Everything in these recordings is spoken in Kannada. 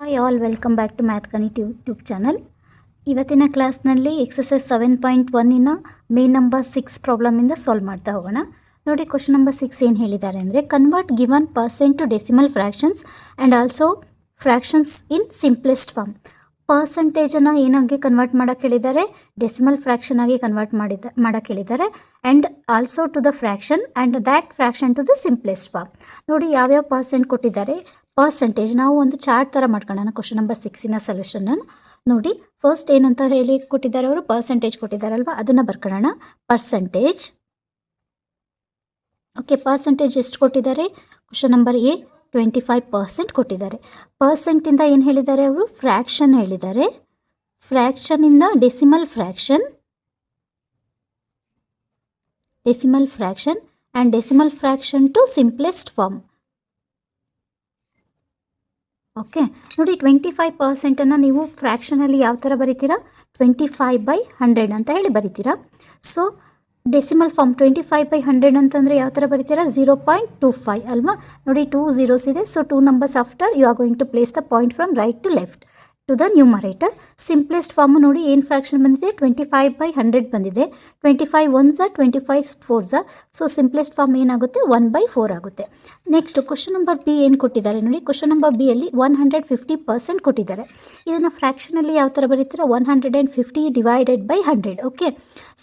Hi all welcome back to math Ganith YouTube channel. ಇವತ್ತಿನ ಕ್ಲಾಸ್ನಲ್ಲಿ ಎಕ್ಸಸೈಸ್ 7.1 ಮೇನ್ ನಂಬರ್ 6 ಪ್ರಾಬ್ಲಮಿಂದ ಸಾಲ್ವ್ ಮಾಡ್ತಾ ಹೋಗೋಣ. ನೋಡಿ, ಕ್ವಶನ್ ನಂಬರ್ 6 ಏನು ಹೇಳಿದ್ದಾರೆ ಅಂದರೆ, convert given percent to decimal fractions and also fractions in simplest form. ಪರ್ಸೆಂಟೇಜನ್ನು ಏನಾಗಿ ಕನ್ವರ್ಟ್ ಮಾಡೋಕ್ಕೆ ಹೇಳಿದ್ದಾರೆ, ಡೆಸಿಮಲ್ ಫ್ರ್ಯಾಕ್ಷನ್ ಆಗಿ ಕನ್ವರ್ಟ್ ಮಾಡೋಕ್ಕೆ ಹೇಳಿದ್ದಾರೆ. And also to the fraction and that fraction to the simplest form. ನೋಡಿ, ಯಾವ್ಯಾವ ಪರ್ಸೆಂಟ್ ಕೊಟ್ಟಿದ್ದಾರೆ. ಪರ್ಸೆಂಟೇಜ್ ನಾವು ಒಂದು ಚಾರ್ಟ್ ಥರ ಮಾಡ್ಕೊಳ್ಳೋಣ. ಕ್ವಶನ್ ನಂಬರ್ 6 ಸೊಲ್ಯೂಷನ್ನ ನೋಡಿ. ಫಸ್ಟ್ ಏನಂತ ಹೇಳಿ ಕೊಟ್ಟಿದ್ದಾರೆ ಅವರು, ಪರ್ಸೆಂಟೇಜ್ ಕೊಟ್ಟಿದ್ದಾರಲ್ವ, ಅದನ್ನು ಬರ್ಕೊಳ್ಳೋಣ. Percentage, okay. ಪರ್ಸೆಂಟೇಜ್ ಎಷ್ಟು ಕೊಟ್ಟಿದ್ದಾರೆ? ಕ್ವಶನ್ ನಂಬರ್ ಎ 25% ಕೊಟ್ಟಿದ್ದಾರೆ. ಪರ್ಸೆಂಟಿಂದ ಏನು ಹೇಳಿದ್ದಾರೆ ಅವರು? ಫ್ರ್ಯಾಕ್ಷನ್ ಹೇಳಿದ್ದಾರೆ. ಫ್ರ್ಯಾಕ್ಷನಿಂದ decimal fraction and decimal fraction to simplest form. Okay. ನೋಡಿ, 25%ಅನ್ನು ನೀವು ಫ್ರ್ಯಾಕ್ಷನಲ್ಲಿ ಯಾವ ಥರ ಬರಿತೀರಾ? 25/100 ಅಂತ ಹೇಳಿ ಬರಿತೀರಾ. ಸೊ ಡೆಸಿಮಲ್ ಫಾರ್ಮ್ 25/100 ಅಂತಂದರೆ ಯಾವ ಥರ ಬರಿತೀರಾ? 0.25 ಅಲ್ವಾ? ನೋಡಿ, 2 zeros ಇದೆ. So 2 numbers after you are going to place the point from right to left to the numerator. Simplest form ನೋಡಿ, ಏನು ಫ್ರ್ಯಾಕ್ಷನ್ ಬಂದಿದೆ? 25/100 ಬಂದಿದೆ. 25 1s 25 4s. So simplest form ಏನಾಗುತ್ತೆ? 1/4 ಆಗುತ್ತೆ. ನೆಕ್ಸ್ಟ್ ಕ್ವಶನ್ ನಂಬರ್ ಬಿ ಏನು ಕೊಟ್ಟಿದ್ದಾರೆ ನೋಡಿ. ಕ್ವಶನ್ ನಂಬರ್ ಬಿಯಲ್ಲಿ 150% ಕೊಟ್ಟಿದ್ದಾರೆ. ಇದನ್ನು ಫ್ರ್ಯಾಕ್ಷನಲ್ಲಿ ಯಾವ ಥರ ಬರೀತೀರಾ? 150 divided by 100. Okay.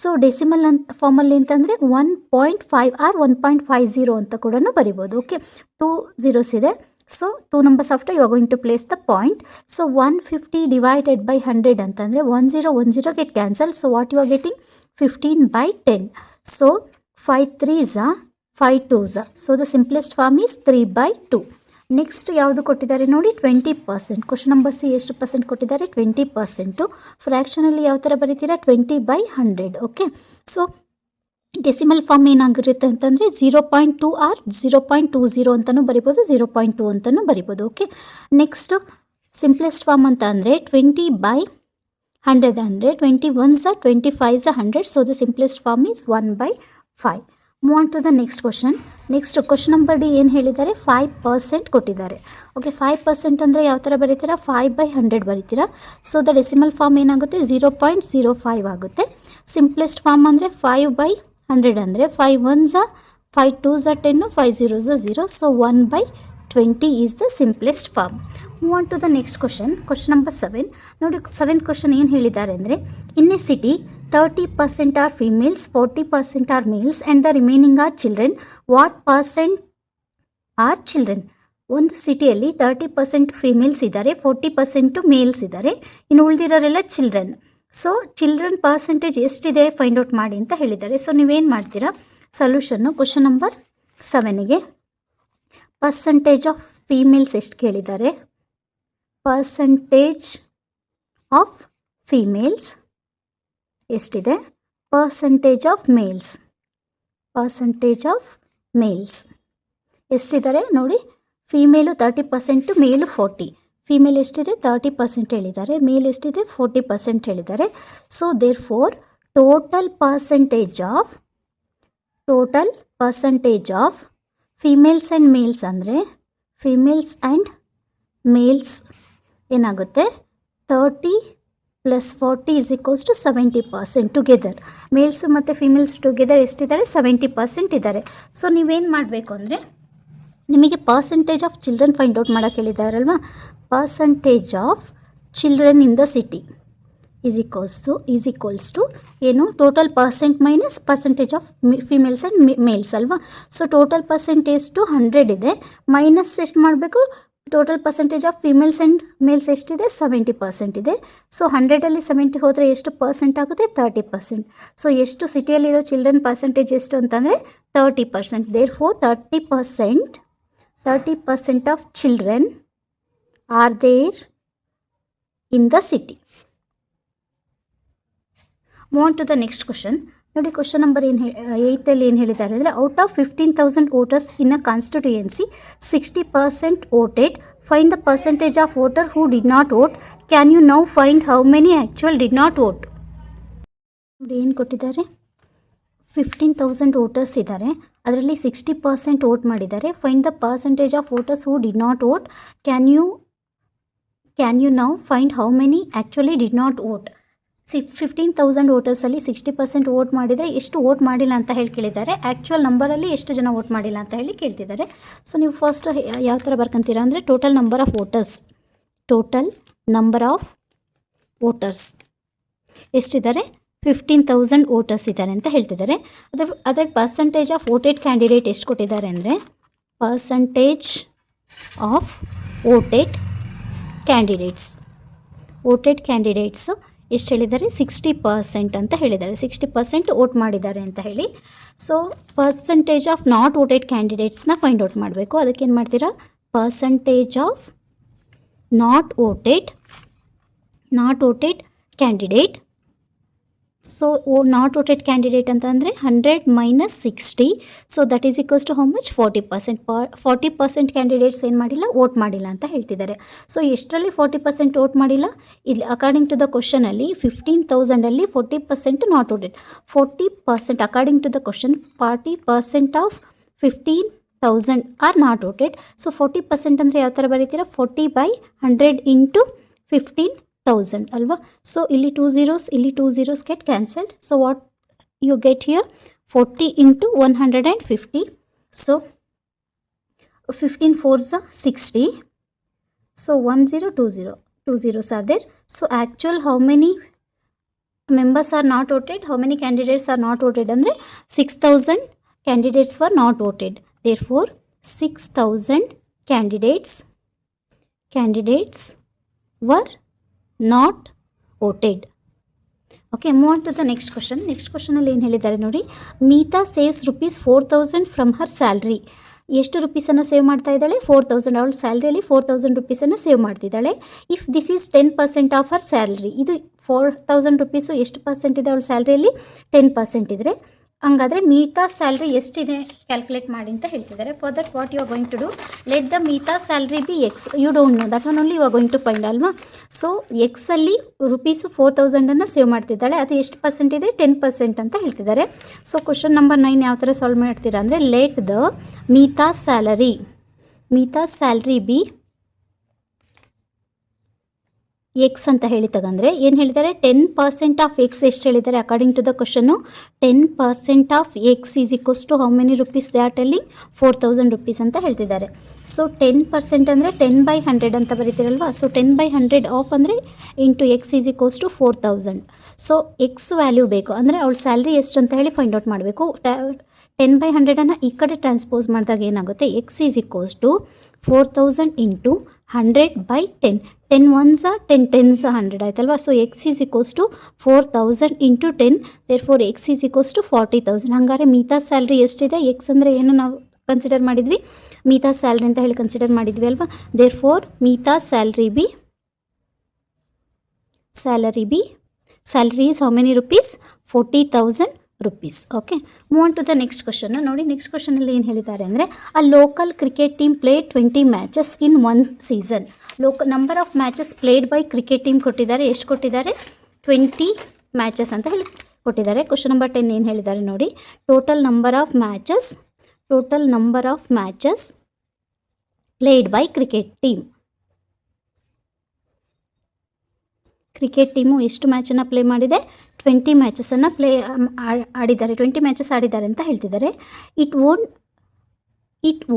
So decimal ಫಾರ್ಮಲ್ಲಿ ಅಂತಂದರೆ 1.5 ಆರ್ 1.50 ಅಂತ ಕೂಡ ಬರಿಬೋದು. ಓಕೆ. 2 zeros ಇದೆ. So 2 numbers after you are going to place the point. So 150 divided by 100 ಅಂತಂದರೆ 10 get cancelled. So what you are getting? 15/10. So 5 3s 5 2s. So the simplest form is 3/2. Next ಯಾವುದು ಕೊಟ್ಟಿದ್ದಾರೆ ನೋಡಿ? 20%. ಕ್ವಶನ್ ನಂಬರ್ ಸಿ ಎಷ್ಟು ಪರ್ಸೆಂಟ್ ಕೊಟ್ಟಿದ್ದಾರೆ? 20%. ಫ್ರ್ಯಾಕ್ಷನಲ್ಲಿ ಯಾವ ಥರ ಬರೀತೀರಾ? 20/100. ಓಕೆ. ಸೊ ಡೆಸಿಮಲ್ ಫಾರ್ಮ್ ಏನಾಗಿರುತ್ತೆ ಅಂತಂದರೆ 0.2 ಆರ್ 0.20 ಅಂತಲೂ ಬರಿಬೋದು, 0.2 ಅಂತಲೂ ಬರಿಬೋದು. ಓಕೆ. ನೆಕ್ಸ್ಟು ಸಿಂಪ್ಲೆಸ್ಟ್ ಫಾರ್ಮ್ ಅಂತ ಅಂದರೆ 20/100 ಅಂದರೆ 21s 25s 100. So the simplest form is 1/5. Move on to the next question. Next question number D ಏನು ಹೇಳಿದ್ದಾರೆ? 5% ಕೊಟ್ಟಿದ್ದಾರೆ. ಓಕೆ. 5% ಅಂದರೆ ಯಾವ ಥರ ಬರೀತೀರಾ? 5/100 ಬರೀತೀರಾ. ಸೊ ದ ಡೆಸಿಮಲ್ ಫಾರ್ಮ್ ಏನಾಗುತ್ತೆ? 0.05 ಆಗುತ್ತೆ. ಸಿಂಪ್ಲೆಸ್ಟ್ ಫಾರ್ಮ್ ಅಂದರೆ 5/100 ಅಂದರೆ 5 1s 5 2s 10 5 zeros 0. So 1/20 is the simplest form. Move on to the next question. Question number 7 ನೋಡಿ. 7th ಕ್ವಶನ್ ಏನು ಹೇಳಿದ್ದಾರೆ ಅಂದರೆ, in a city 30% are females, 40% are males and the remaining are children. What percent are children? ಒಂದು ಸಿಟಿಯಲ್ಲಿ 30% ಫೀಮೇಲ್ಸ್ ಇದ್ದಾರೆ, 40% ಮೇಲ್ಸ್ ಇದ್ದಾರೆ, ಇನ್ನು ಉಳಿದಿರೋರೆಲ್ಲ ಚಿಲ್ಡ್ರನ್. ಸೊ ಚಿಲ್ಡ್ರನ್ ಪರ್ಸೆಂಟೇಜ್ ಎಷ್ಟಿದೆ ಫೈಂಡ್ ಔಟ್ ಮಾಡಿ ಅಂತ ಹೇಳಿದ್ದಾರೆ. ಸೊ ನೀವೇನು ಮಾಡ್ತೀರಾ? Solution question number 7ಗೆ percentage of females ಎಷ್ಟು ಕೇಳಿದ್ದಾರೆ? ಪರ್ಸೆಂಟೇಜ್ ಆಫ್ ಫೀಮೇಲ್ಸ್ ಎಷ್ಟಿದೆ? ಪರ್ಸೆಂಟೇಜ್ ಆಫ್ ಮೇಲ್ಸ್ ಎಷ್ಟಿದ್ದಾರೆ ನೋಡಿ. ಫೀಮೇಲು 30%, ಮೇಲು 40. ಫೀಮೇಲ್ ಎಷ್ಟಿದೆ? 30% ಹೇಳಿದ್ದಾರೆ. ಮೇಲ್ ಎಷ್ಟಿದೆ? 40% ಹೇಳಿದ್ದಾರೆ. So there for total percentage of females and males ಅಂದರೆ ಫೀಮೇಲ್ಸ್ ಆ್ಯಂಡ್ ಮೇಲ್ಸ್ ಏನಾಗುತ್ತೆ? 30 + 40 = 70% ಟುಗೆದರ್. ಮೇಲ್ಸು ಮತ್ತು ಫೀಮೇಲ್ಸ್ ಟುಗೆದರ್ ಎಷ್ಟಿದ್ದಾರೆ? 70% ಇದ್ದಾರೆ. ಸೊ ನೀವೇನು ಮಾಡಬೇಕು ಅಂದರೆ, ನಿಮಗೆ percentage of children find out ಮಾಡೋಕ್ಕೆ ಹೇಳಿದ್ದಾರಲ್ವ. Percentage of children in the city is equals to ಏನು? Total percent minus percentage of females and males ಅಲ್ವಾ. ಸೊ ಟೋಟಲ್ ಪರ್ಸೆಂಟೇಜ್ ಟು 100 ಇದೆ, ಮೈನಸ್ ಎಷ್ಟು ಮಾಡಬೇಕು? Total percentage of females and males ಎಷ್ಟಿದೆ? 70% ಇದೆ. ಸೊ 100ಅಲ್ಲಿ 70 ಹೋದರೆ ಎಷ್ಟು ಪರ್ಸೆಂಟ್ ಆಗುತ್ತೆ? 30%. ಸೊ ಎಷ್ಟು ಸಿಟಿಯಲ್ಲಿರೋ ಚಿಲ್ಡ್ರನ್ ಪರ್ಸೆಂಟೇಜ್ ಎಷ್ಟು ಅಂತಂದರೆ 30%. Therefore 30% of children are there in the city. Move on to the next question. ನೋಡಿ, ಕ್ವಶನ್ ನಂಬರ್ 8ಅಲ್ಲಿ ಏನು ಹೇಳಿದ್ದಾರೆ ಅಂದರೆ, out of 15,000 voters in a constituency 60% voted. Find the percentage of voter who did not vote. Can you now find how many actual did not vote? ನೋಡಿ, ಏನು ಕೊಟ್ಟಿದ್ದಾರೆ? 15,000 ವೋಟರ್ಸ್ ಇದ್ದಾರೆ, ಅದರಲ್ಲಿ 60% ವೋಟ್ ಮಾಡಿದ್ದಾರೆ. Find the percentage of voters who did not vote. Can you can you now find how many actually did not vote. 15,000 ವೋಟರ್ಸಲ್ಲಿ 60% ವೋಟ್ ಮಾಡಿದರೆ ಎಷ್ಟು ವೋಟ್ ಮಾಡಿಲ್ಲ ಅಂತ ಹೇಳಿ ಕೇಳಿದ್ದಾರೆ. ಆ್ಯಕ್ಚುಯಲ್ ನಂಬರಲ್ಲಿ ಎಷ್ಟು ಜನ ವೋಟ್ ಮಾಡಿಲ್ಲ ಅಂತ ಹೇಳಿ ಕೇಳ್ತಿದ್ದಾರೆ. ಸೊ ನೀವು ಫಸ್ಟ್ ಯಾವ ಥರ ಬರ್ಕೊಂತೀರಾ ಅಂದರೆ ಟೋಟಲ್ ನಂಬರ್ ಆಫ್ ವೋಟರ್ಸ್ ಎಷ್ಟಿದ್ದಾರೆ, 15,000 ವೋಟರ್ಸ್ ಇದ್ದಾರೆ ಅಂತ ಹೇಳ್ತಿದ್ದಾರೆ. ಅದರ ಪರ್ಸಂಟೇಜ್ ಆಫ್ ವೋಟೆಡ್ ಕ್ಯಾಂಡಿಡೇಟ್ ಎಷ್ಟು ಕೊಟ್ಟಿದ್ದಾರೆ ಅಂದರೆ ಪರ್ಸಂಟೇಜ್ ಆಫ್ ವೋಟೆಡ್ ಕ್ಯಾಂಡಿಡೇಟ್ಸು ಎಷ್ಟು ಹೇಳಿದ್ದಾರೆ, 60% ಅಂತ ಹೇಳಿದ್ದಾರೆ. 60% ವೋಟ್ ಮಾಡಿದ್ದಾರೆ ಅಂತ ಹೇಳಿ. So percentage of not voted ಕ್ಯಾಂಡಿಡೇಟ್ಸ್ನ ಫೈಂಡ್ ಔಟ್ ಮಾಡಬೇಕು. ಅದಕ್ಕೇನು ಮಾಡ್ತೀರಾ, percentage of not voted candidate. So not voted candidate ಅಂತಂದರೆ 100 - 60. So that is equals to how much, 40%. 40% candidates ಏನು ಮಾಡಿಲ್ಲ, ವೋಟ್ ಮಾಡಿಲ್ಲ ಅಂತ ಹೇಳ್ತಿದ್ದಾರೆ. ಸೊ ಎಷ್ಟರಲ್ಲಿ 40% ವೋಟ್ ಮಾಡಿಲ್ಲ, ಇಲ್ಲಿ ಅಕಾರ್ಡಿಂಗ್ ಟು ದ ಕ್ವಶನಲ್ಲಿ 15,000ಅಲ್ಲಿ 40% not voted. 40% according to the question 40% of 15,000 are not voted. So 40% ಅಂದರೆ ಯಾವ ಥರ ಬರೀತೀರಾ, 40/100 ಇಂಟು 15,000 ಅಲ್ವಾ. ಸೊ ಇಲ್ಲಿ 2 zeros get cancelled. So what you get here, 40 into 150. So 15 4s are 60. So 2 zeros are there. So actual how many members are not voted, how many candidates are not voted ಅಂದರೆ 6,000 candidates were not voted. Therefore 6,000 candidates were not voted. Okay, move on to the next question. Next ಕ್ವಶನಲ್ಲಿ ಏನು ಹೇಳಿದ್ದಾರೆ ನೋಡಿ, Meeta saves ₹4,000 from her salary. ಎಷ್ಟು ರುಪೀಸನ್ನು ಸೇವ್ ಮಾಡ್ತಾ ಇದ್ದಾಳೆ, 4,000. ಅವಳ ಸ್ಯಾಲ್ರಿಯಲ್ಲಿ 4,000 ರುಪೀಸನ್ನು ಸೇವ್ ಮಾಡ್ತಿದ್ದಾಳೆ. If this is 10% of her salary, ಇದು 4,000 ರುಪೀಸು ಎಷ್ಟು ಪರ್ಸೆಂಟ್ ಇದೆ ಅವಳ ಸ್ಯಾಲ್ರಿಯಲ್ಲಿ, 10% ಇದ್ದರೆ ಹಂಗಾದರೆ ಮೀತಾ ಸ್ಯಾಲ್ರಿ ಎಷ್ಟಿದೆ ಕ್ಯಾಲ್ಕುಲೇಟ್ ಮಾಡಿ ಅಂತ ಹೇಳ್ತಿದ್ದಾರೆ. For that what you are going to do, let the Meeta salary be X. You don't know, that one only you are going to find ಅಲ್ವಾ. ಸೊ ಎಕ್ಸಲ್ಲಿ ರುಪೀಸು 4,000 ಸೇವ್ ಮಾಡ್ತಿದ್ದಾಳೆ, ಅದು ಎಷ್ಟು ಪರ್ಸೆಂಟ್ ಇದೆ, 10% ಅಂತ ಹೇಳ್ತಿದ್ದಾರೆ. ಸೊ ಕ್ವಶನ್ ನಂಬರ್ 9 ಯಾವ ಥರ ಸಾಲ್ವ್ ಮಾಡ್ತೀರಾ ಅಂದರೆ, let the Meeta salary be X ಅಂತ ಹೇಳಿ ತಗಂದರೆ ಏನು ಹೇಳಿದ್ದಾರೆ, 10% ಆಫ್ ಎಕ್ಸ್ ಎಷ್ಟು ಹೇಳಿದ್ದಾರೆ according to the question, 10% of X is equals to how many rupees they are telling, 4,000 rupees ಅಂತ ಹೇಳ್ತಿದ್ದಾರೆ. ಸೊ 10% ಅಂದರೆ 10/100 ಅಂತ ಬರೀತಿರಲ್ವಾ. ಸೊ 10/100 ಆಫ್ ಅಂದರೆ into X is equals to 4,000. So X value ಬೇಕು ಅಂದರೆ ಅವಳ ಸ್ಯಾಲ್ರಿ ಎಷ್ಟು ಅಂತ ಹೇಳಿ ಫೈಂಡ್ ಔಟ್ ಮಾಡಬೇಕು. 10/100 ಈ ಕಡೆ ಟ್ರಾನ್ಸ್ಪೋಸ್ ಮಾಡಿದಾಗ ಏನಾಗುತ್ತೆ, X is equals to 4,000 into 100/10. 10 1s are 10, 10s are 100 ಆಯ್ತಲ್ವಾ. So X is equals to 4,000 into 10. Therefore X is equals to 40,000. ಹಾಗಾದರೆ ಮೀತಾ ಸ್ಯಾಲ್ರಿ ಎಷ್ಟಿದೆ, ಎಕ್ಸ್ ಅಂದರೆ ಏನು ನಾವು ಕನ್ಸಿಡರ್ ಮಾಡಿದ್ವಿ, ಮೀತಾ ಸ್ಯಾಲ್ರಿ ಅಂತ ಹೇಳಿ ಕನ್ಸಿಡರ್ ಮಾಡಿದ್ವಿ ಅಲ್ವಾ. Therefore Meeta salary is how many rupees, 40,000 rupees. Okay, move on to the next question. ನೋಡಿ ನೆಕ್ಸ್ಟ್ ಕ್ವಶನಲ್ಲಿ ಏನು ಹೇಳಿದ್ದಾರೆ ಅಂದರೆ, a local cricket team played 20 matches in 1 season. Number of matches played by cricket team ಕೊಟ್ಟಿದ್ದಾರೆ, ಎಷ್ಟು ಕೊಟ್ಟಿದ್ದಾರೆ, 20 ಮ್ಯಾಚಸ್ ಅಂತ ಹೇಳಿ ಕೊಟ್ಟಿದ್ದಾರೆ. ಕ್ವಶನ್ ನಂಬರ್ 10 ಏನು ಹೇಳಿದ್ದಾರೆ ನೋಡಿ, total number of matches played by cricket team ಎಷ್ಟು ಮ್ಯಾಚನ್ನು ಪ್ಲೇ ಮಾಡಿದೆ, 20 ಮ್ಯಾಚಸನ್ನು ಆಡಿದ್ದಾರೆ, 20 ಮ್ಯಾಚಸ್ ಆಡಿದ್ದಾರೆ ಅಂತ ಹೇಳ್ತಿದ್ದಾರೆ. It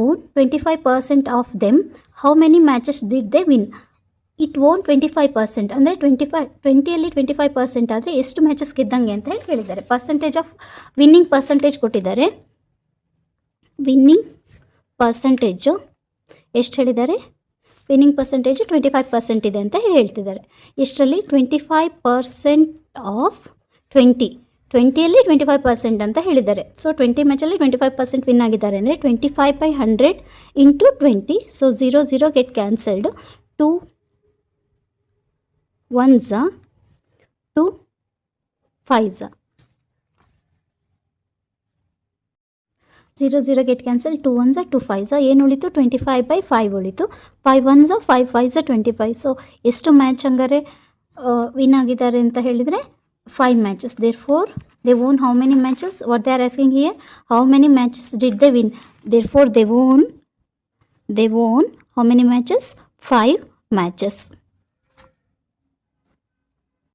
own 25% of them, how many matches did they win. It own 25% ಅಂದರೆ 20ಯಲ್ಲಿ 25% ಆದರೆ ಎಷ್ಟು ಮ್ಯಾಚಸ್ ಗೆದ್ದಂಗೆ ಅಂತ ಹೇಳಿ ಹೇಳಿದ್ದಾರೆ. ಪರ್ಸೆಂಟೇಜ್ ಆಫ್ ವಿನ್ನಿಂಗ್ ಪರ್ಸೆಂಟೇಜ್ ಕೊಟ್ಟಿದ್ದಾರೆ. ವಿನ್ನಿಂಗ್ ಪರ್ಸೆಂಟೇಜು ಎಷ್ಟು ಹೇಳಿದ್ದಾರೆ, ವಿನ್ನಿಂಗ್ ಪರ್ಸೆಂಟೇಜು 25% ಇದೆ ಅಂತ ಹೇಳ್ತಿದ್ದಾರೆ. ಎಷ್ಟರಲ್ಲಿ, 25% ಆಫ್ 20ಯಲ್ಲಿ 25% ಅಂತ ಹೇಳಿದ್ದಾರೆ. ಸೊ 20 ಮ್ಯಾಚಲ್ಲಿ 25% ವಿನ್ ಆಗಿದ್ದಾರೆ ಅಂದರೆ 25/100 into 20. So 0 get cancelled, 2 1s 2 5s 0 get cancel, 2 1s 2 5s. ಏನು ಉಳಿತು, 25/5 ಉಳಿತು. 5 1s 5 5s 25. ಸೊ ಎಷ್ಟು ಮ್ಯಾಚ್ ಹಂಗಾರೆ ವಿನ್ ಆಗಿದ್ದಾರೆ ಅಂತ ಹೇಳಿದರೆ 5 matches. Therefore they won how many matches, what they are asking here, how many matches did they win. Therefore they won how many matches, 5 matches.